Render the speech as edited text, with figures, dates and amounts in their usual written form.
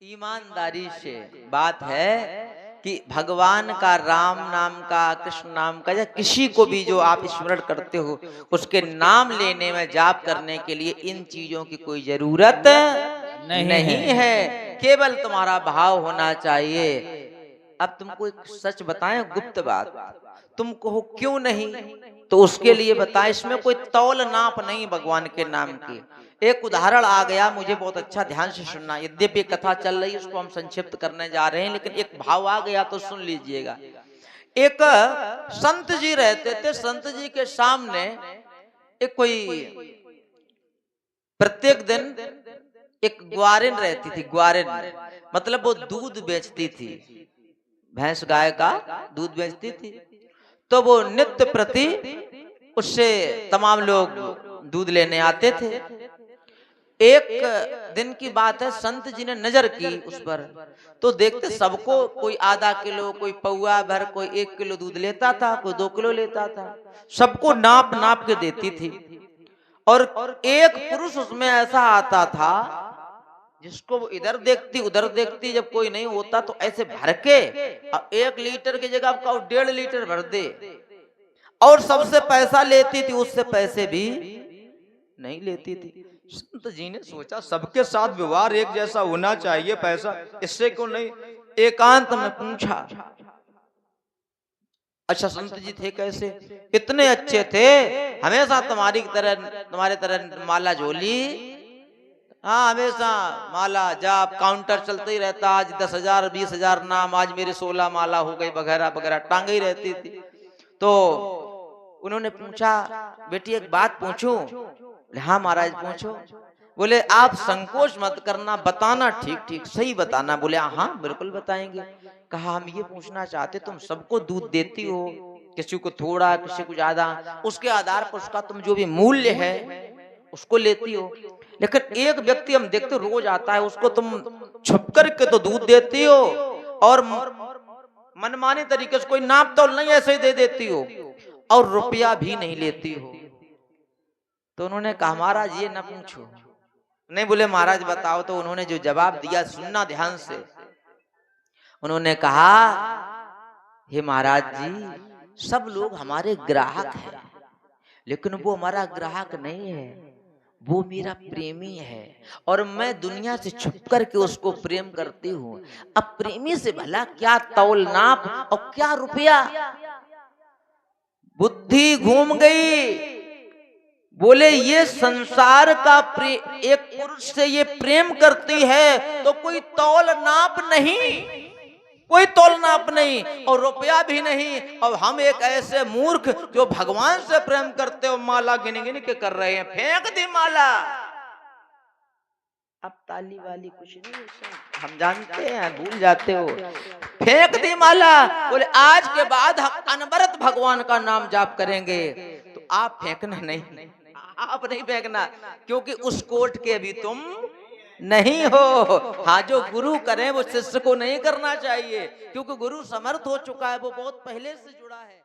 ईमानदारी से बात है कि भगवान का राम नाम का कृष्ण नाम का या किसी को भी जो आप स्मरण करते हो उसके नाम लेने में जाप करने के लिए इन चीजों की कोई जरूरत नहीं है। केवल तुम्हारा भाव होना चाहिए। अब तुमको एक सच बताएं, गुप्त बात, तुम कहो क्यों नहीं, तो उसके लिए बताएं। इसमें कोई तौल नाप नहीं भगवान के नाम की। एक उदाहरण आ गया, मुझे बहुत अच्छा, ध्यान से सुनना। यद्यपि कथा चल रही है उसको हम संक्षिप्त करने जा रहे हैं, लेकिन एक भाव आ गया तो सुन लीजिएगा। एक संत जी रहते थे। संत जी के सामने एक कोई प्रत्येक दिन एक ग्वारिन रहती थी। ग्वारिन मतलब वो दूध बेचती थी, भैंस गाय का दूध बेचती थी। तो वो नित्य प्रति उससे तमाम लोग दूध लेने आते थे। एक दिन की बात है, संत जी ने नजर की उस पर, तो देखते सबको कोई आधा किलो, कोई पौआ भर, कोई 1 किलो दूध लेता था, कोई 2 किलो लेता था। सबको नाप नाप के देती थी। और एक पुरुष उसमें ऐसा आता था जिसको वो इधर देखती उधर देखती, जब कोई नहीं होता तो ऐसे भर के 1 लीटर की जगह आपका 1.5 लीटर भर दे, और सबसे पैसा लेती थी, उससे पैसे भी नहीं लेती थी। संत जी ने सोचा सबके साथ व्यवहार एक जैसा होना चाहिए, पैसा इससे क्यों नहीं। एकांत में पूछा। अच्छा, संत जी थे कैसे? इतने अच्छे थे, हमेशा तुम्हारे तरह माला झोली, हाँ हमेशा माला जाप, काउंटर चलते ही रहता। आज 10,000 20,000 नाम, आज मेरी 16 माला हो गई, वगैरह वगैरह टांगे ही रहती थी। तो उन्होंने पूछा, बेटी एक बात पूछूं? हाँ महाराज पूछो। बोले आप संकोच मत करना, बताना ठीक ठीक सही बताना। बोले हाँ बिल्कुल बताएंगे। कहा हम ये पूछना चाहते, तुम सबको दूध देती हो, किसी को थोड़ा किसी को ज्यादा, उसके आधार पर उसका तुम जो भी मूल्य है उसको लेती हो। लेकिन एक व्यक्ति हम देखते रोज आता है, उसको तुम छुप करके तो दूध देती हो, और मनमाने तरीके से कोई नाप तोल नहीं ऐसे ही दे देती हो, और रुपया भी नहीं लेती हो। तो उन्होंने कहा महाराज ये न पूछो। नहीं, बोले महाराज बताओ। तो उन्होंने जो जवाब दिया सुनना ध्यान से। उन्होंने कहा, हे महाराज जी, सब लोग हमारे ग्राहक हैं, लेकिन वो हमारा ग्राहक नहीं है, वो मेरा प्रेमी है, और मैं दुनिया से छुप करके उसको प्रेम करती हूँ। अब प्रेमी से भला क्या तौल नाप और क्या रुपया। बुद्धि घूम गई। बोले ये संसार का एक पुरुष से ये प्रेम करती है तो कोई तौल नाप नहीं, कोई तौल नाप नहीं, और रुपया भी नहीं। और हम एक ऐसे मूर्ख जो भगवान से प्रेम करते हो, माला गिन गिन के कर रहे हैं, फेंक दी माला। अब ताली वाली कुछ नहीं, हम जानते हैं, भूल जाते हो। फेंक दी माला। बोले आज के बाद हम अनवरत भगवान का नाम जाप करेंगे। तो आप फेंकना नहीं, आप नहीं फेंकना, क्योंकि उस कोट के भी तुम नहीं हो। हाँ, जो गुरु करे वो शिष्य को नहीं करना चाहिए, क्योंकि गुरु समर्थ हो चुका है, वो बहुत पहले से जुड़ा है।